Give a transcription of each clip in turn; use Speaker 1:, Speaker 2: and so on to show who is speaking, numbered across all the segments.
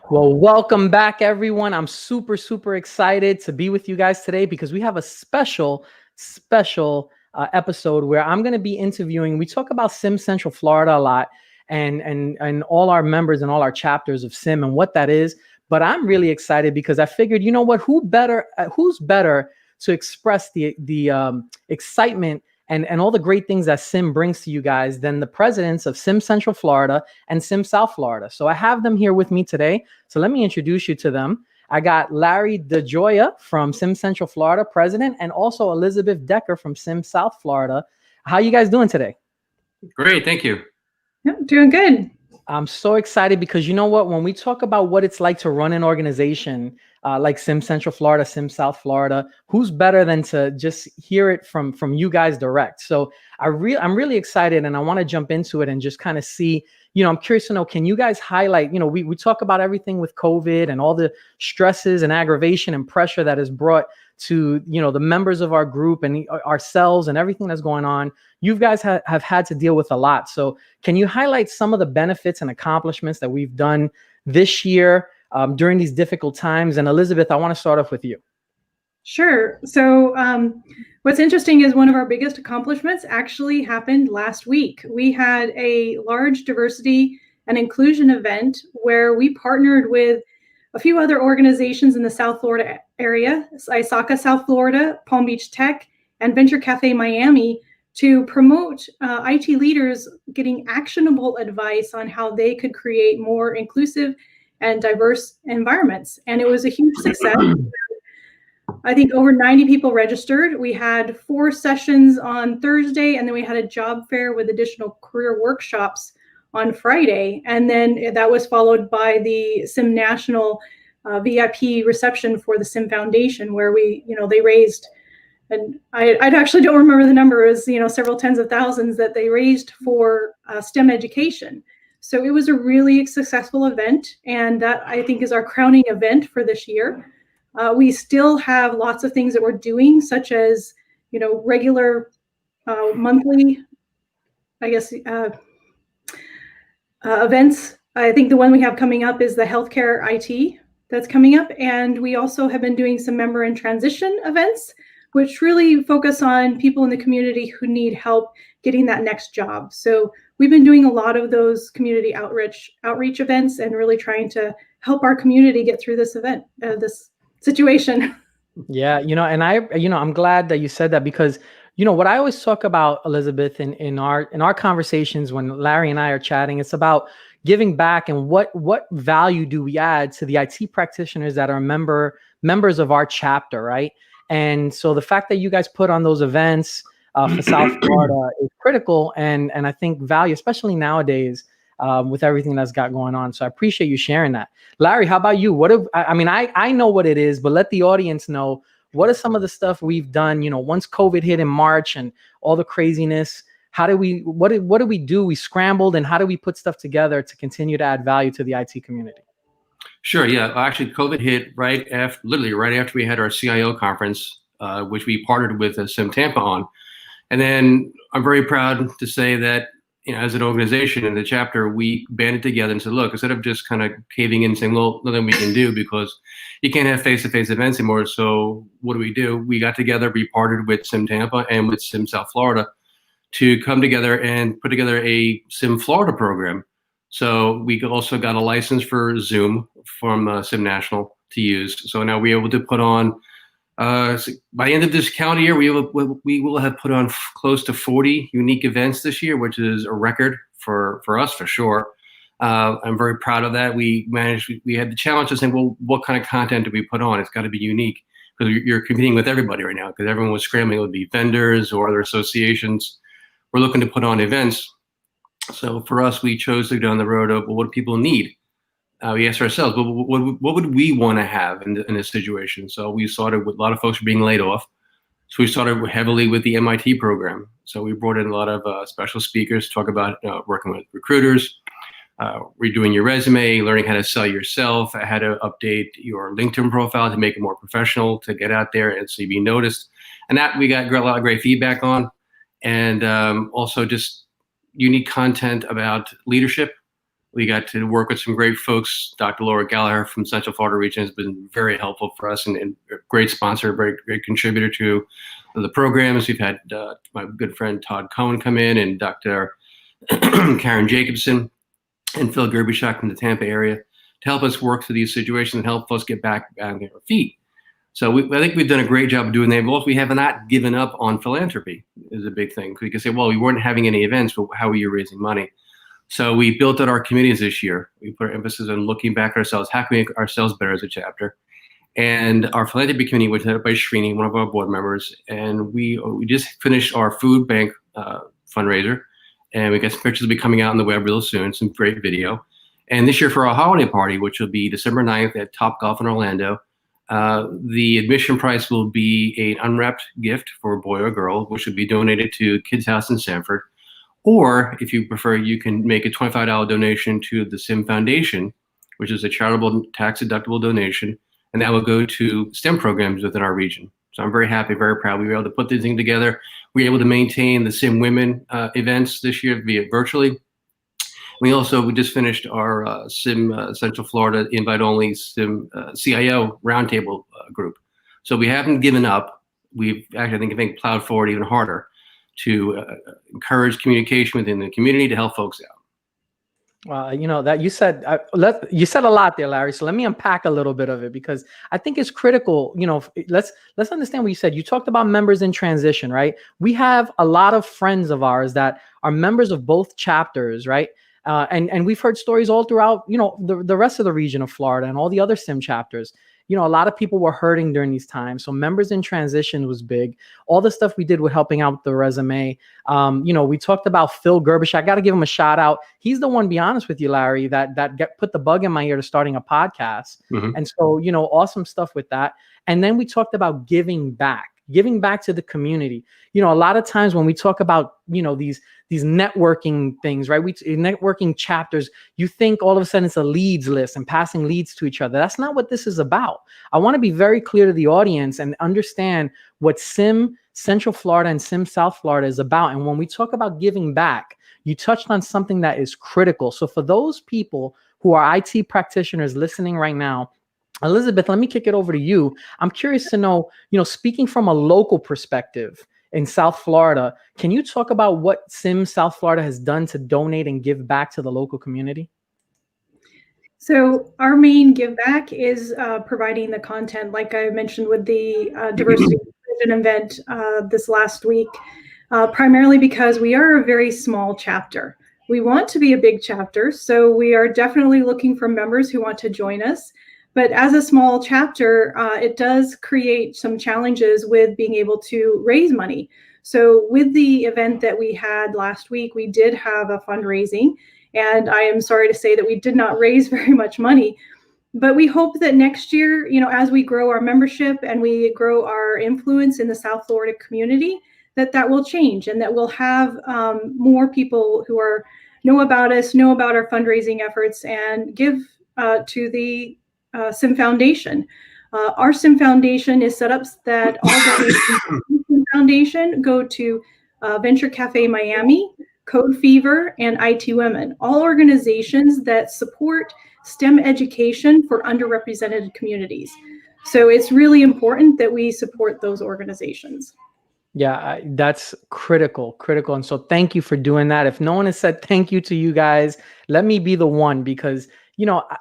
Speaker 1: Well, welcome back, everyone. I'm super excited to be with you guys today because we have a special episode where I'm going to be interviewing. We talk about Sim Central Florida a lot, and all our members and all our chapters of Sim and what that is. But I'm really excited because I figured, you know what? Who's better to express the excitement and all the great things that Sim brings to you guys than the presidents of Sim Central Florida and Sim South Florida. So I have them here with me today. So let me introduce you to them. I got Larry DeJoya from Sim Central Florida, president, and also Elizabeth Decker from Sim South Florida. How you guys doing today?
Speaker 2: Great, thank you.
Speaker 3: Doing good.
Speaker 1: I'm so excited because you know what? When we talk about what it's like to run an organization like Sim Central Florida, Sim South Florida, who's better than to just hear it from you guys direct? So I'm really excited, and I want to jump into it and just kind of see. I'm curious to know, can you guys highlight? We talk about everything with COVID and all the stresses and aggravation and pressure that is brought to the members of our group and ourselves and everything that's going on. You guys have had to deal with a lot. So can you highlight some of the benefits and accomplishments that we've done this year during these difficult times? And Elizabeth, I want to start off with you.
Speaker 3: Sure. So what's interesting is one of our biggest accomplishments actually happened last week. We had a large diversity and inclusion event where we partnered with a few other organizations in the South Florida area, ISACA South Florida, Palm Beach Tech, and Venture Cafe Miami, to promote IT leaders getting actionable advice on how they could create more inclusive and diverse environments. And it was a huge success. I think over 90 people registered. We had 4 sessions on Thursday, and then we had a job fair with additional career workshops on Friday. And then that was followed by the Sim National VIP reception for the Sim Foundation, where they raised, and I actually don't remember the number, it was several tens of thousands that they raised for STEM education. So it was a really successful event, and that, I think, is our crowning event for this year. We still have lots of things that we're doing, such as regular monthly, I guess, events. I think the one we have coming up is the healthcare IT that's coming up, and we also have been doing some member in transition events, which really focus on people in the community who need help getting that next job. So we've been doing a lot of those community outreach events and really trying to help our community get through this event, this situation.
Speaker 1: Yeah, and I'm glad that you said that because what I always talk about, Elizabeth, in our conversations when Larry and I are chatting, it's about giving back and what value do we add to the IT practitioners that are members of our chapter, right? And so the fact that you guys put on those events for South Florida is critical, and I think value, especially nowadays with everything that's got going on. So I appreciate you sharing that. Larry, how about you? I know what it is, but let the audience know, what are some of the stuff we've done, once COVID hit in March and all the craziness, what do we do? We scrambled, and how do we put stuff together to continue to add value to the IT community?
Speaker 2: Sure, yeah. Actually, COVID hit literally right after we had our CIO conference, which we partnered with Sim Tampa on. And then I'm very proud to say that, as an organization in the chapter, we banded together and said, look, instead of just kind of caving in and saying, well, nothing we can do because you can't have face-to-face events anymore. So what do? We got together, we partnered with Sim Tampa and with Sim South Florida to come together and put together a Sim Florida program. So we also got a license for Zoom from Sim National to use. So now we're able to put on, by the end of this calendar year, we will have put on close to 40 unique events this year, which is a record for us for sure. I'm very proud of that. We had the challenge of saying, well, what kind of content do we put on? It's got to be unique because you're competing with everybody right now because everyone was scrambling. It would be vendors or other associations. We're looking to put on events. So for us, we chose to go down the road of, well, what do people need? We asked ourselves, well, what would we want to have in this situation? So we started with a lot of folks were being laid off. So we started heavily with the MIT program. So we brought in a lot of special speakers to talk about working with recruiters, redoing your resume, learning how to sell yourself, how to update your LinkedIn profile to make it more professional, to get out there and so you be noticed. And that we got a lot of great feedback on. And also just unique content about leadership. We got to work with some great folks. Dr. Laura Gallagher from Central Florida region has been very helpful for us and a great sponsor, very great contributor to the programs. We've had my good friend Todd Cohen come in, and Dr. Karen Jacobson and Phil Gerbyshak from the Tampa area to help us work through these situations and help us get back on our feet. So I think we've done a great job of doing that. We have not given up on philanthropy is a big thing. We can say, well, we weren't having any events, but how are you raising money? So we built out our committees this year. We put our emphasis on looking back at ourselves, how can we make ourselves better as a chapter? And our philanthropy committee was headed by Srini, one of our board members, and we just finished our food bank fundraiser, and we got some pictures will be coming out on the web real soon, some great video. And this year for our holiday party, which will be December 9th at Top Golf in Orlando, the admission price will be an unwrapped gift for a boy or girl, which will be donated to Kids House in Sanford. Or if you prefer, you can make a $25 donation to the SIM Foundation, which is a charitable tax-deductible donation, and that will go to STEM programs within our region. So I'm very happy, very proud. We were able to put this thing together. We were able to maintain the SIM Women events this year via virtually. We just finished our SIM Central Florida invite-only SIM CIO roundtable group. So we haven't given up. We've actually, I think, plowed forward even harder to encourage communication within the community to help folks out.
Speaker 1: Well, that you said a lot there, Larry. So let me unpack a little bit of it because I think it's critical. Let's understand what you said. You talked about members in transition, right? We have a lot of friends of ours that are members of both chapters, right? And we've heard stories all throughout, the rest of the region of Florida and all the other SIM chapters. A lot of people were hurting during these times. So members in transition was big. All the stuff we did with helping out the resume. We talked about Phil Gerbish. I got to give him a shout out. He's the one, be honest with you, Larry, that put the bug in my ear to starting a podcast. Mm-hmm. And so, awesome stuff with that. And then we talked about giving back to the community. A lot of times when we talk about, these networking things, right? Networking chapters, you think all of a sudden it's a leads list and passing leads to each other. That's not what this is about. I want to be very clear to the audience and understand what SIM Central Florida and SIM South Florida is about. And when we talk about giving back, you touched on something that is critical. So for those people who are IT practitioners listening right now, Elizabeth, let me kick it over to you. I'm curious to know, speaking from a local perspective in South Florida, can you talk about what SIM South Florida has done to donate and give back to the local community?
Speaker 3: So our main give back is providing the content, like I mentioned with the diversity event this last week, primarily because we are a very small chapter. We want to be a big chapter, so we are definitely looking for members who want to join us. But as a small chapter, it does create some challenges with being able to raise money. So with the event that we had last week, we did have a fundraising, and I am sorry to say that we did not raise very much money. But we hope that next year, as we grow our membership and we grow our influence in the South Florida community, that will change and that we'll have more people who know about us, know about our fundraising efforts, and give to the SIM Foundation. Our SIM Foundation is set up that all the SIM Foundation go to Venture Cafe Miami, Code Fever, and IT Women, all organizations that support STEM education for underrepresented communities. So it's really important that we support those organizations.
Speaker 1: Yeah, that's critical. And so thank you for doing that. If no one has said thank you to you guys, let me be the one because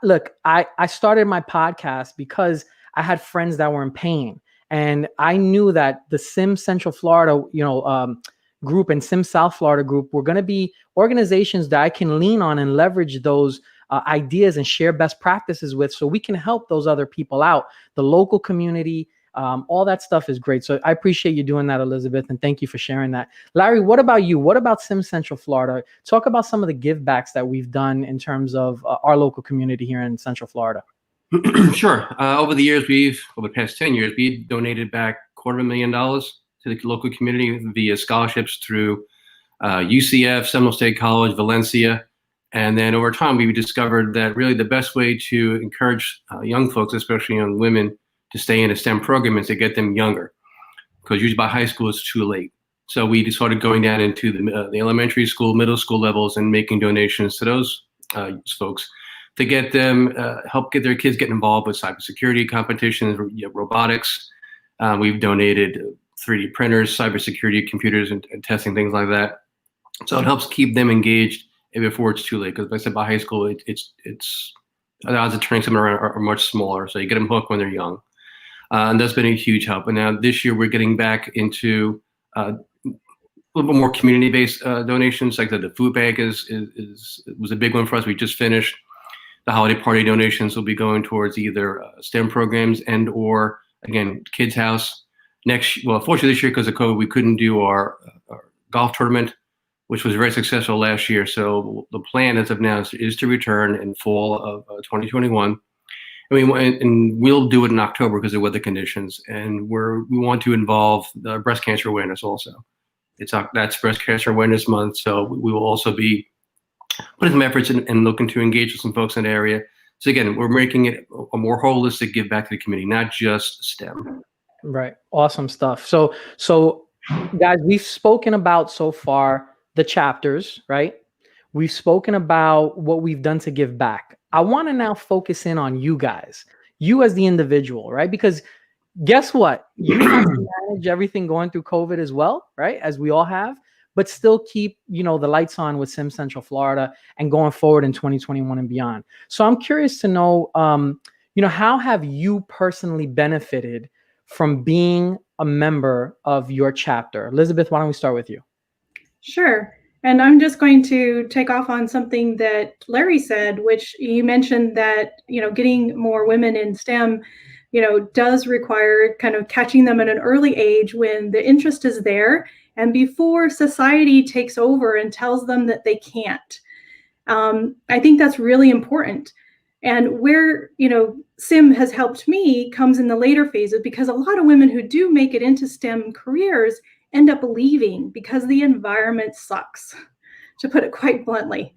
Speaker 1: look, I started my podcast because I had friends that were in pain. And I knew that the SIM Central Florida, group and SIM South Florida group were going to be organizations that I can lean on and leverage those ideas and share best practices with so we can help those other people out, the local community. All that stuff is great. So I appreciate you doing that, Elizabeth, and thank you for sharing that. Larry, what about you? What about SIM Central Florida? Talk about some of the give backs that we've done in terms of our local community here in Central Florida.
Speaker 2: Sure. Over the past 10 years, we've donated back $250,000 to the local community via scholarships through UCF, Seminole State College, Valencia. And then over time, we discovered that really the best way to encourage young folks, especially young women, to stay in a STEM program is to get them younger, because usually by high school it's too late. So we started going down into the elementary school, middle school levels and making donations to those folks to get them help get their kids get involved with cybersecurity competitions, robotics. We've donated 3D printers, cybersecurity computers, and testing things like that. So it helps keep them engaged before it's too late. Because like I said, by high school, it's the odds of turning someone around are much smaller. So you get them hooked when they're young, and that's been a huge help. And now this year we're getting back into a little bit more community-based donations. Like the food bank was a big one for us. We just finished. The holiday party donations will be going towards either STEM programs and or again Kids House. Fortunately this year because of COVID, we couldn't do our golf tournament, which was very successful last year. So the plan as of now is to return in fall of 2021. And we'll do it in October because of weather conditions. And we want to involve the breast cancer awareness also. That's Breast Cancer Awareness Month. So we will also be putting some efforts and looking to engage with some folks in the area. So again, we're making it a more holistic give back to the community, not just STEM.
Speaker 1: Right. Awesome stuff. So guys, we've spoken about so far the chapters, right? We've spoken about what we've done to give back. I want to now focus in on you guys, you as the individual, right? Because guess what? You have to manage everything going through COVID as well, right? As we all have, but still keep, the lights on with Sim Central Florida and going forward in 2021 and beyond. So I'm curious to know, how have you personally benefited from being a member of your chapter? Elizabeth, why don't we start with you?
Speaker 3: Sure. And I'm just going to take off on something that Larry said, which you mentioned that, getting more women in STEM, does require kind of catching them at an early age when the interest is there and before society takes over and tells them that they can't. I think that's really important. And where, SIM has helped me comes in the later phases because a lot of women who do make it into STEM careers end up leaving because the environment sucks, to put it quite bluntly.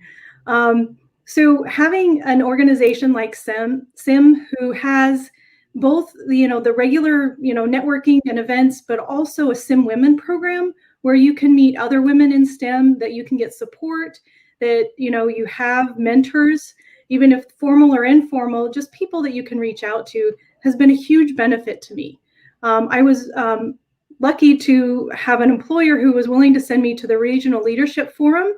Speaker 3: So having an organization like SIM who has both the regular networking and events, but also a SIM Women program where you can meet other women in STEM, that you can get support, that you have mentors, even if formal or informal, just people that you can reach out to, has been a huge benefit to me. I was lucky to have an employer who was willing to send me to the Regional Leadership Forum,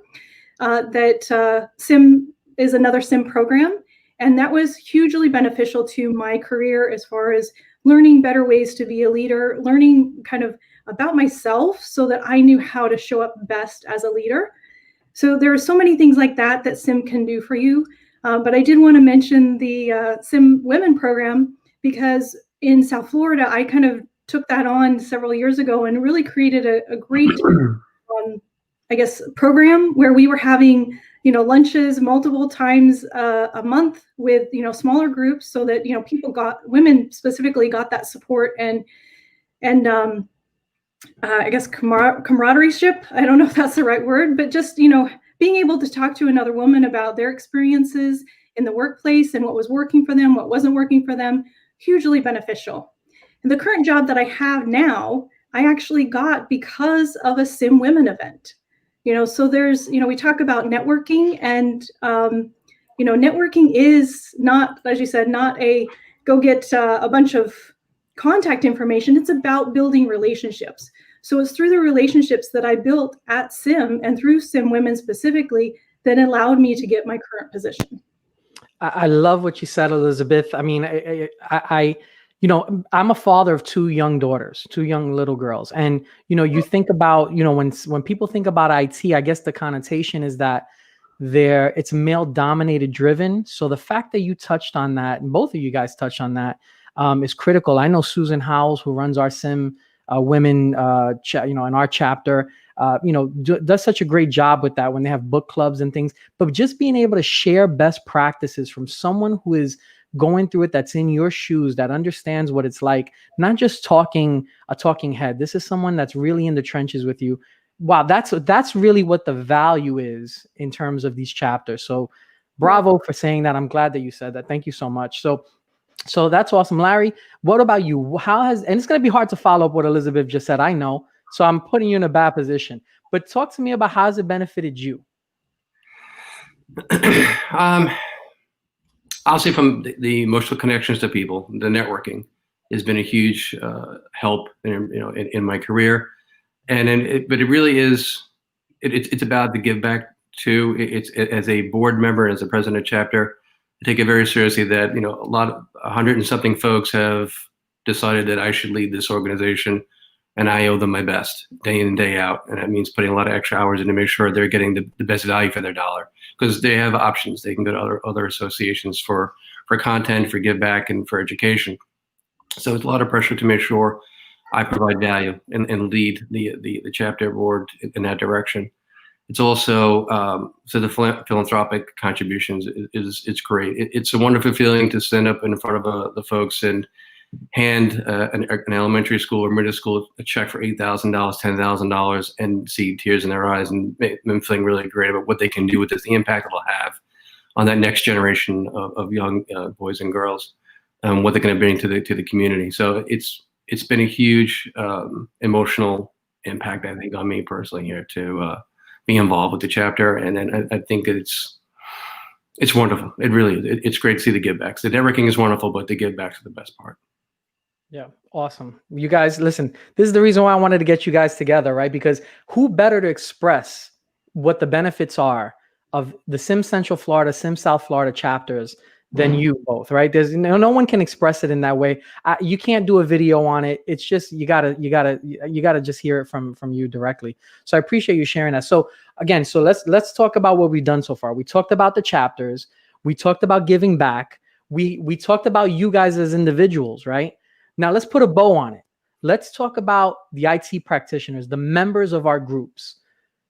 Speaker 3: that SIM is another SIM program. And that was hugely beneficial to my career as far as learning better ways to be a leader, learning kind of about myself so that I knew how to show up best as a leader. So there are so many things like that SIM can do for you. But I did want to mention the SIM Women program because in South Florida, I kind of took that on several years ago and really created a great, program where we were having, lunches multiple times a month with, smaller groups so that, women specifically got that support and camaraderie. I don't know if that's the right word, but just, being able to talk to another woman about their experiences in the workplace and what was working for them, what wasn't working for them, hugely beneficial. And the current job that I have now, I actually got because of a SIM Women event. So there's, we talk about networking and, networking is not, as you said, not a go get a bunch of contact information. It's about building relationships. So it's through the relationships that I built at SIM and through SIM Women specifically that allowed me to get my current position.
Speaker 1: I love what you said, Elizabeth. I mean, I'm a father of two young daughters, two young little girls. And, you think about, when people think about IT, I guess the connotation is that it's male dominated driven. So the fact that you touched on that, and both of you guys touched on that, is critical. I know Susan Howells, who runs our SIM Women, in our chapter, does such a great job with that when they have book clubs and things. But just being able to share best practices from someone who is going through it, that's in your shoes, that understands what it's like, not just a talking head. This is someone that's really in the trenches with you. Wow, that's really what the value is in terms of these chapters. So bravo for saying that. I'm glad that you said that. Thank you so much. So that's awesome. Larry, what about you? And it's going to be hard to follow up what Elizabeth just said, I know. So I'm putting you in a bad position. But talk to me about how has it benefited you?
Speaker 2: I'll say from the emotional connections to people, the networking has been a huge help in my career, but it really is it's about the give back too. As a board member, as a president of chapter, I take it very seriously that a lot of 100 and something folks have decided that I should lead this organization, and I owe them my best day in and day out, and that means putting a lot of extra hours in to make sure they're getting the best value for their dollar, because they have options. They can go to other associations for content, for give back, and for education. So it's a lot of pressure to make sure I provide value and lead the chapter board in that direction. It's also so the philanthropic contributions it's great. It's a wonderful feeling to stand up in front of the folks and hand an elementary school or middle school a check for $8,000, $10,000, and see tears in their eyes and make them feeling really great about what they can do with this, the impact it'll have on that next generation of young boys and girls, what they're going to bring to the community. So it's been a huge emotional impact, I think, on me personally here to be involved with the chapter, and then I think it's wonderful. It really is. It's great to see the give backs. The networking is wonderful, but the give backs are the best part.
Speaker 1: Yeah, awesome. You guys, listen, this is the reason why I wanted to get you guys together, right? Because who better to express what the benefits are of the Sim Central Florida, Sim South Florida chapters than you both, right? There's no one can express it in that way. You can't do a video on it. It's just you gotta just hear it from you directly. So I appreciate you sharing that. So again, so let's talk about what we've done so far. We talked about the chapters. We talked about giving back. We talked about you guys as individuals, right? Now let's put a bow on it. Let's talk about the IT practitioners, the members of our groups.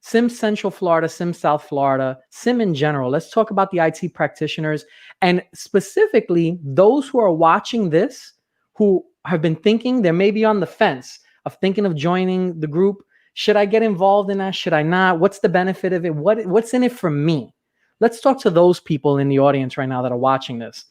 Speaker 1: Sim Central Florida, Sim South Florida, Sim in general. Let's talk about the IT practitioners, and specifically those who are watching this, who have been thinking, they may be on the fence of thinking of joining the group. Should I get involved in that? Should I not? What's the benefit of it? What's in it for me? Let's talk to those people in the audience right now that are watching this.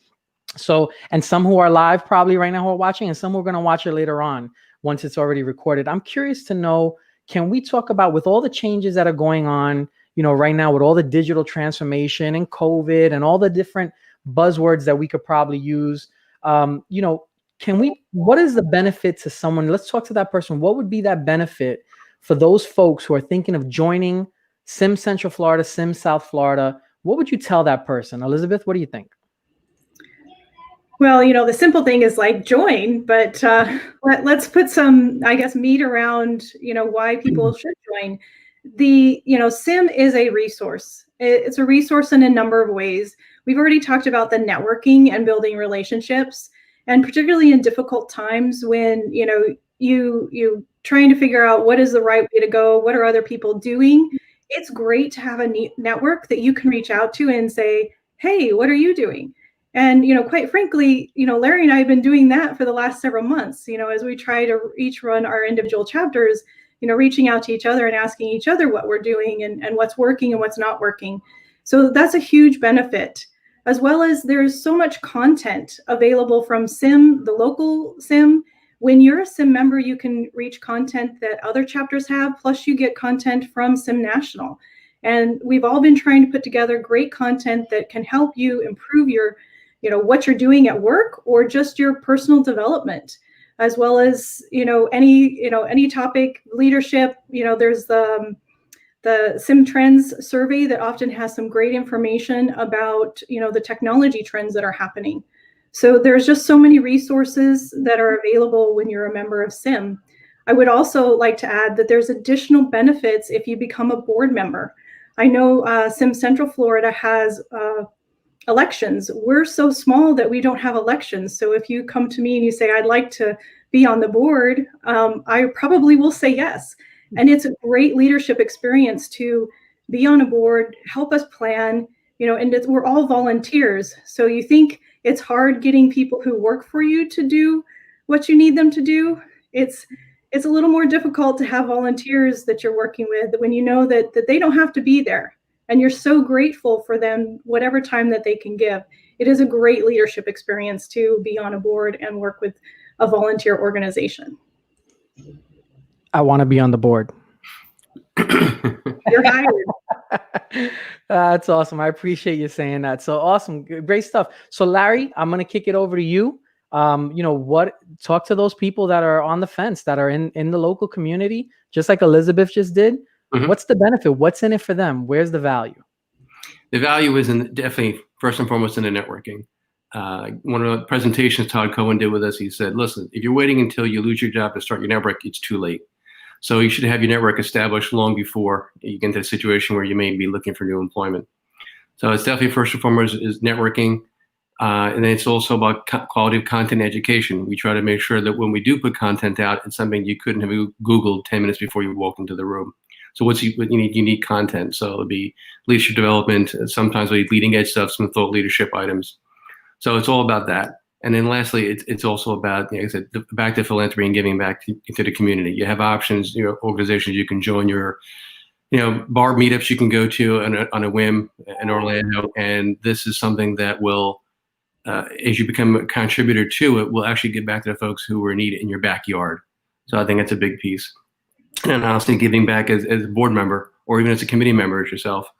Speaker 1: So, and some who are live probably right now who are watching, and some who are going to watch it later on once it's already recorded. I'm curious to know, can we talk about, with all the changes that are going on, right now, with all the digital transformation and COVID and all the different buzzwords that we could probably use, what is the benefit to someone? Let's talk to that person. What would be that benefit for those folks who are thinking of joining Sim Central Florida, Sim South Florida? What would you tell that person? Elizabeth, what do you think?
Speaker 3: Well, the simple thing is like join, but let's put some, I guess, meat around, why people should join. Sim is a resource. It's a resource in a number of ways. We've already talked about the networking and building relationships, and particularly in difficult times when, you trying to figure out what is the right way to go, what are other people doing. It's great to have a network that you can reach out to and say, hey, what are you doing? And, quite frankly, Larry and I have been doing that for the last several months, as we try to each run our individual chapters, reaching out to each other and asking each other what we're doing and what's working and what's not working. So that's a huge benefit, as well as there's so much content available from Sim, the local Sim. When you're a Sim member, you can reach content that other chapters have, plus you get content from Sim National. And we've all been trying to put together great content that can help you improve your what you're doing at work or just your personal development, as well as, any topic, leadership. There's the Sim Trends survey that often has some great information about, the technology trends that are happening. So there's just so many resources that are available when you're a member of Sim. I would also like to add that there's additional benefits if you become a board member. I know Sim Central Florida has elections. We're so small that we don't have elections. So if you come to me and you say, I'd like to be on the board, I probably will say yes. And it's a great leadership experience to be on a board, help us plan, and we're all volunteers. So you think it's hard getting people who work for you to do what you need them to do. It's a little more difficult to have volunteers that you're working with when you know that they don't have to be there. And you're so grateful for them, whatever time that they can give. It is a great leadership experience to be on a board and work with a volunteer organization.
Speaker 1: I want to be on the board.
Speaker 3: You're hired.
Speaker 1: That's awesome. I appreciate you saying that. So awesome. Great stuff. So Larry, I'm going to kick it over to you. Talk to those people that are on the fence, that are in the local community, just like Elizabeth just did.
Speaker 2: Mhm.
Speaker 1: What's the benefit? What's in it for them? Where's the value?
Speaker 2: The value is definitely first and foremost in the networking. One of the presentations Todd Cohen did with us, he said, listen, if you're waiting until you lose your job to start your network, it's too late. So you should have your network established long before you get into a situation where you may be looking for new employment. So it's definitely first and foremost is networking. And then it's also about quality of content education. We try to make sure that when we do put content out, it's something you couldn't have Googled 10 minutes before you walk into the room. So what you need? You need content. So it'll be leadership development. Sometimes we leading edge stuff, some thought leadership items. So it's all about that. And then lastly, it's also about, like I said, back to philanthropy and giving back to the community. You have options, organizations you can join, your bar meetups you can go to on a whim in Orlando. And this is something that will, as you become a contributor to it, will actually get back to the folks who are in need in your backyard. So I think that's a big piece. And honestly, giving back as a board member or even as a committee member as yourself,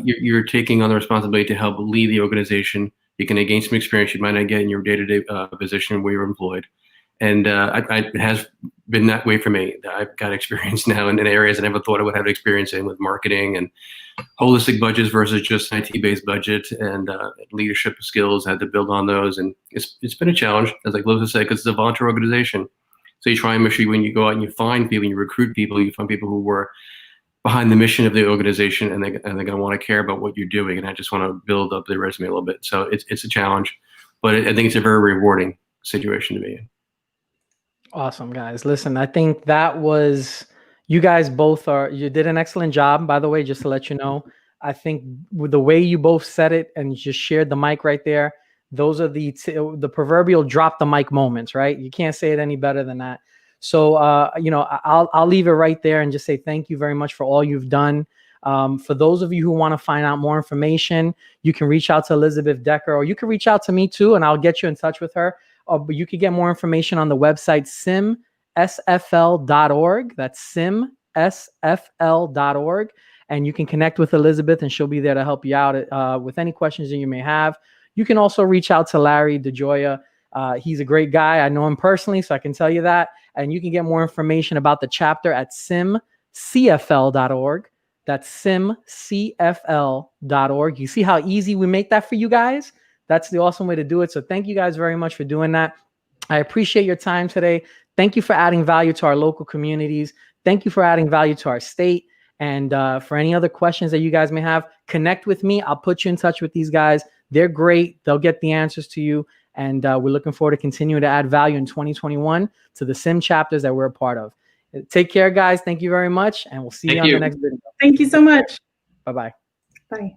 Speaker 2: you're taking on the responsibility to help lead the organization. You can gain some experience you might not get in your day-to-day position where you're employed. And it has been that way for me. I've got experience now in areas I never thought I would have experience in, with marketing and holistic budgets versus just an IT-based budget, and leadership skills. I had to build on those. And it's been a challenge, as like Liz said, because it's a volunteer organization. So you try and make sure when you go out and you find people, you recruit people, you find people who were behind the mission of the organization, and they're going to want to care about what you're doing. And I just want to build up their resume a little bit. So it's a challenge, but I think it's a very rewarding situation to be in.
Speaker 1: Awesome, guys. Listen, I think that was, you guys you did an excellent job, by the way, just to let you know. I think with the way you both said it and just shared the mic right there, those are the proverbial drop the mic moments, right? You can't say it any better than that. So, I'll leave it right there and just say thank you very much for all you've done. For those of you who want to find out more information, you can reach out to Elizabeth Decker, or you can reach out to me too, and I'll get you in touch with her. But you can get more information on the website simsfl.org. That's simsfl.org. And you can connect with Elizabeth, and she'll be there to help you out with any questions that you may have. You can also reach out to Larry DeGioia. He's a great guy. I know him personally, so I can tell you that. And you can get more information about the chapter at simcfl.org. That's simcfl.org. You see how easy we make that for you guys? That's the awesome way to do it. So thank you guys very much for doing that. I appreciate your time today. Thank you for adding value to our local communities. Thank you for adding value to our state. And for any other questions that you guys may have, connect with me. I'll put you in touch with these guys. They're great. They'll get the answers to you. And we're looking forward to continuing to add value in 2021 to the SIM chapters that we're a part of. Take care, guys. Thank you very much. And we'll see you on the next video.
Speaker 3: Thank you so much.
Speaker 1: Bye-bye.
Speaker 3: Bye.